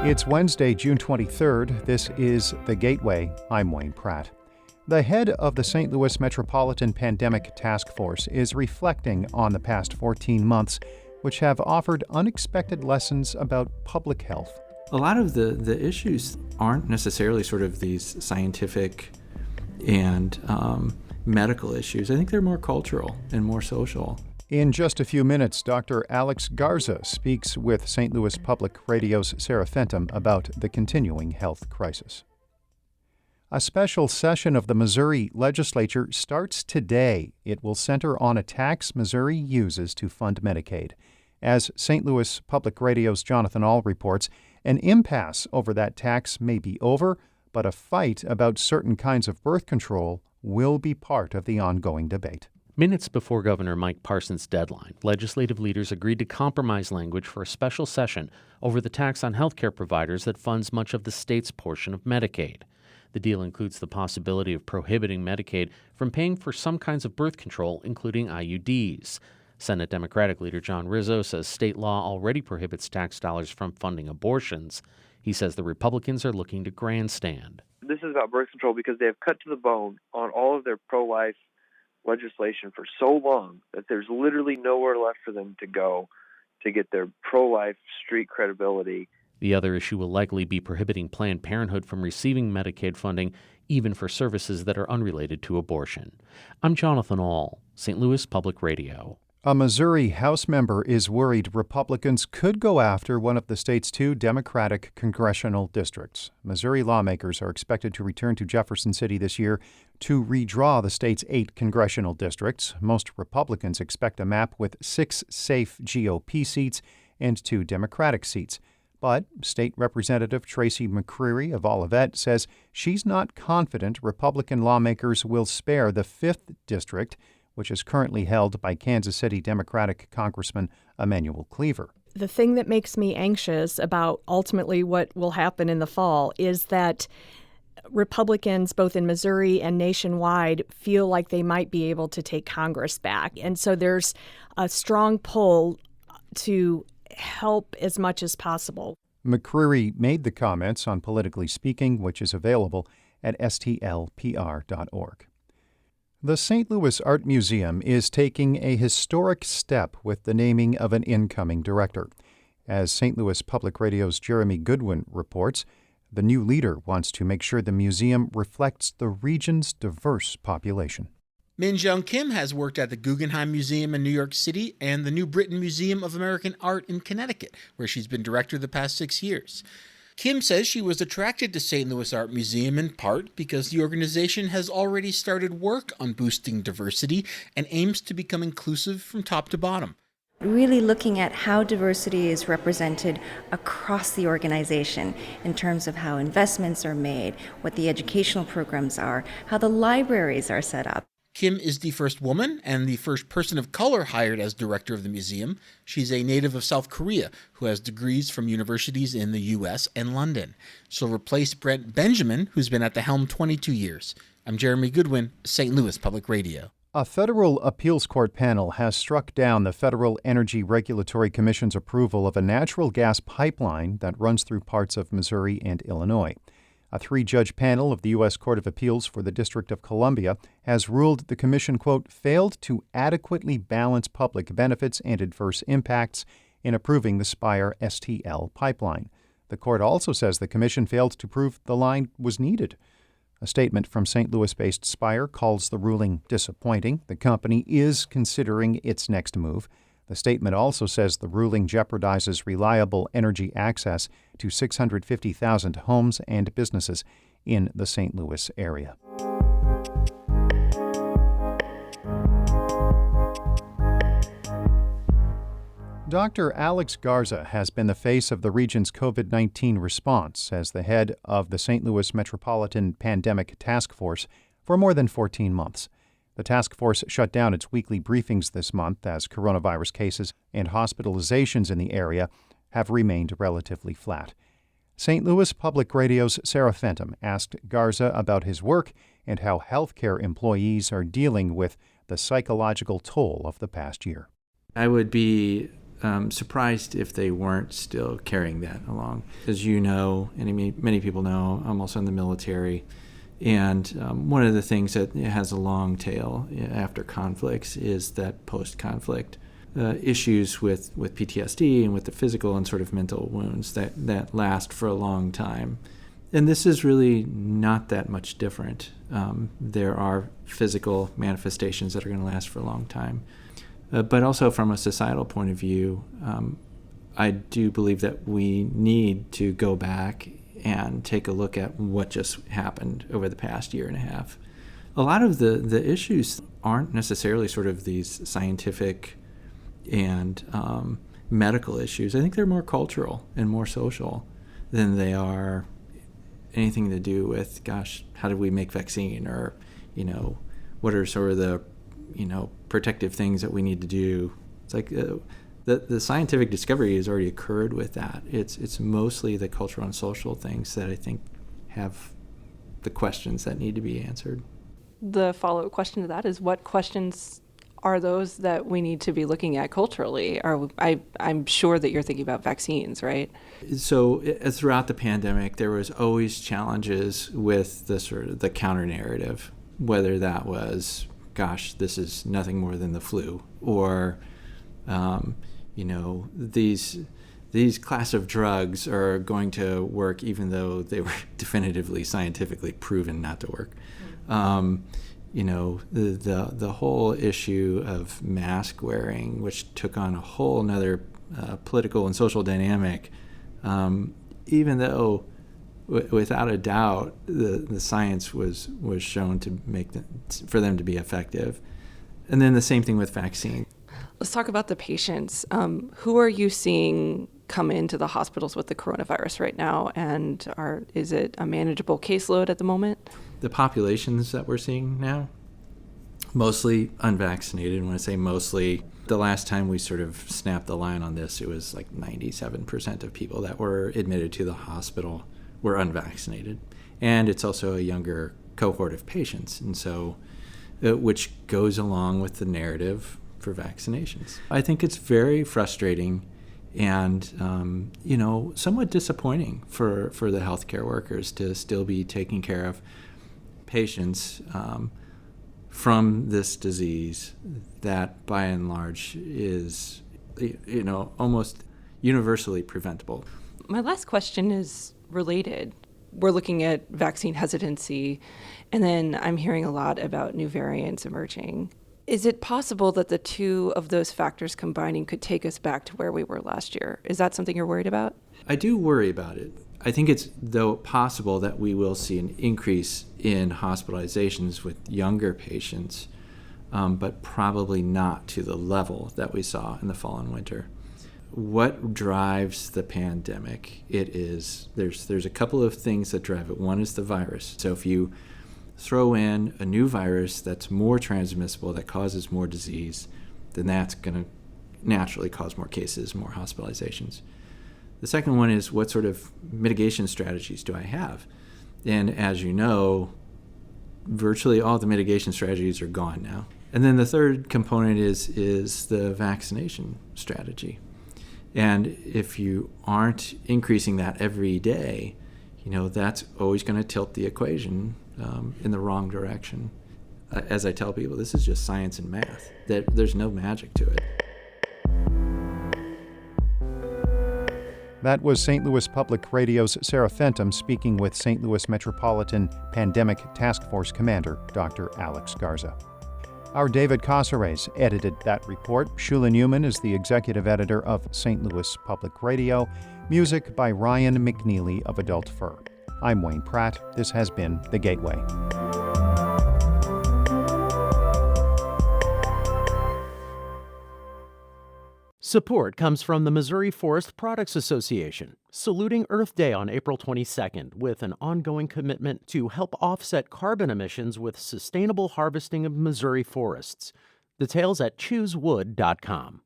It's Wednesday, June 23rd. This is The Gateway. I'm Wayne Pratt. The head of the St. Louis Metropolitan Pandemic Task Force is reflecting on the past 14 months, which have offered unexpected lessons about public health. A lot of the issues aren't necessarily sort of these scientific and medical issues. I think they're more cultural and more social. In just a few minutes, Dr. Alex Garza speaks with St. Louis Public Radio's Sarah Fenton about the continuing health crisis. A special session of the Missouri legislature starts today. It will center on a tax Missouri uses to fund Medicaid. As St. Louis Public Radio's Jonathan Ahl reports, an impasse over that tax may be over, but a fight about certain kinds of birth control will be part of the ongoing debate. Minutes before Governor Mike Parson's deadline, legislative leaders agreed to compromise language for a special session over the tax on healthcare providers that funds much of the state's portion of Medicaid. The deal includes the possibility of prohibiting Medicaid from paying for some kinds of birth control, including IUDs. Senate Democratic leader John Rizzo says state law already prohibits tax dollars from funding abortions. He says the Republicans are looking to grandstand. This is about birth control because they have cut to the bone on all of their pro-life legislation for so long that there's literally nowhere left for them to go to get their pro-life street credibility. The other issue will likely be prohibiting Planned Parenthood from receiving Medicaid funding, even for services that are unrelated to abortion. I'm Jonathan Ahl, St. Louis Public Radio. A Missouri House member is worried Republicans could go after one of the state's two Democratic congressional districts. Missouri lawmakers are expected to return to Jefferson City this year to redraw the state's 8 congressional districts. Most Republicans expect a map with 6 safe GOP seats and 2 Democratic seats. But State Representative Tracy McCreary of Olivet says she's not confident Republican lawmakers will spare the 5th district, which is currently held by Kansas City Democratic Congressman Emanuel Cleaver. The thing that makes me anxious about ultimately what will happen in the fall is that Republicans, both in Missouri and nationwide, feel like they might be able to take Congress back. And so there's a strong pull to help as much as possible. McCreary made the comments on Politically Speaking, which is available at stlpr.org. The St. Louis Art Museum is taking a historic step with the naming of an incoming director. As St. Louis Public Radio's Jeremy Goodwin reports, the new leader wants to make sure the museum reflects the region's diverse population. Min-Jung Kim has worked at the Guggenheim Museum in New York City and the New Britain Museum of American Art in Connecticut, where she's been director the past 6 years. Kim says she was attracted to St. Louis Art Museum in part because the organization has already started work on boosting diversity and aims to become inclusive from top to bottom. Really looking at how diversity is represented across the organization in terms of how investments are made, what the educational programs are, how the libraries are set up. Kim is the first woman and the first person of color hired as director of the museum. She's a native of South Korea who has degrees from universities in the U.S. and London. She'll replace Brent Benjamin, who's been at the helm 22 years. I'm Jeremy Goodwin, St. Louis Public Radio. A federal appeals court panel has struck down the Federal Energy Regulatory Commission's approval of a natural gas pipeline that runs through parts of Missouri and Illinois. A 3-judge panel of the U.S. Court of Appeals for the District of Columbia has ruled the commission, quote, failed to adequately balance public benefits and adverse impacts in approving the Spire STL pipeline. The court also says the commission failed to prove the line was needed. A statement from St. Louis-based Spire calls the ruling disappointing. The company is considering its next move. The statement also says the ruling jeopardizes reliable energy access to 650,000 homes and businesses in the St. Louis area. Dr. Alex Garza has been the face of the region's COVID-19 response as the head of the St. Louis Metropolitan Pandemic Task Force for more than 14 months. The task force shut down its weekly briefings this month as coronavirus cases and hospitalizations in the area have remained relatively flat. St. Louis Public Radio's Sarah Fenton asked Garza about his work and how healthcare employees are dealing with the psychological toll of the past year. I would be surprised if they weren't still carrying that along. As you know, and many people know, I'm also in the military. And one of the things that has a long tail after conflicts is that post-conflict issues with PTSD and with the physical and sort of mental wounds that last for a long time. And this is really not that much different. There are physical manifestations that are going to last for a long time. But also from a societal point of view, I do believe that we need to go back and take a look at what just happened over the past year and a half. A lot of the issues aren't necessarily sort of these scientific and medical issues. I think they're more cultural and more social than they are anything to do with, gosh, how do we make vaccine, or, what are sort of the, protective things that we need to do. It's like the scientific discovery has already occurred with that. It's mostly the cultural and social things that I think have the questions that need to be answered. The follow-up question to that is, what questions are those that we need to be looking at culturally? I'm sure that you're thinking about vaccines, right? So throughout the pandemic, there was always challenges with the sort of the counter narrative, whether that was, gosh, this is nothing more than the flu, or these class of drugs are going to work even though they were definitively scientifically proven not to work. The whole issue of mask wearing, which took on a whole nother political and social dynamic, even though without a doubt the science was shown to for them to be effective. And then the same thing with vaccine. Let's talk about the patients. Who are you seeing come into the hospitals with the coronavirus right now, and is it a manageable caseload at the moment? The populations that we're seeing now, mostly unvaccinated. And when I say mostly, the last time we sort of snapped the line on this, it was like 97% of people that were admitted to the hospital were unvaccinated. And it's also a younger cohort of patients, and so which goes along with the narrative for vaccinations. I think it's very frustrating and somewhat disappointing for the healthcare workers to still be taking care of patients from this disease that by and large is almost universally preventable. My last question is related. We're looking at vaccine hesitancy, and then I'm hearing a lot about new variants emerging. Is it possible that the two of those factors combining could take us back to where we were last year? Is that something you're worried about? I do worry about it. I think it's, though, possible that we will see an increase in hospitalizations with younger patients, but probably not to the level that we saw in the fall and winter. What drives the pandemic? There's a couple of things that drive it. One is the virus. So if you throw in a new virus that's more transmissible, that causes more disease, then that's going to naturally cause more cases, more hospitalizations. The second one is, what sort of mitigation strategies do I have? And as you know, virtually all the mitigation strategies are gone now. And then the third component is the vaccination strategy. And if you aren't increasing that every day, that's always going to tilt the equation in the wrong direction. As I tell people, this is just science and math. There's no magic to it. That was St. Louis Public Radio's Sarah Fenton speaking with St. Louis Metropolitan Pandemic Task Force Commander Dr. Alex Garza. Our David Casares edited that report. Shula Newman is the executive editor of St. Louis Public Radio. Music by Ryan McNeely of Adult Fur. I'm Wayne Pratt. This has been The Gateway. Support comes from the Missouri Forest Products Association, saluting Earth Day on April 22nd with an ongoing commitment to help offset carbon emissions with sustainable harvesting of Missouri forests. Details at choosewood.com.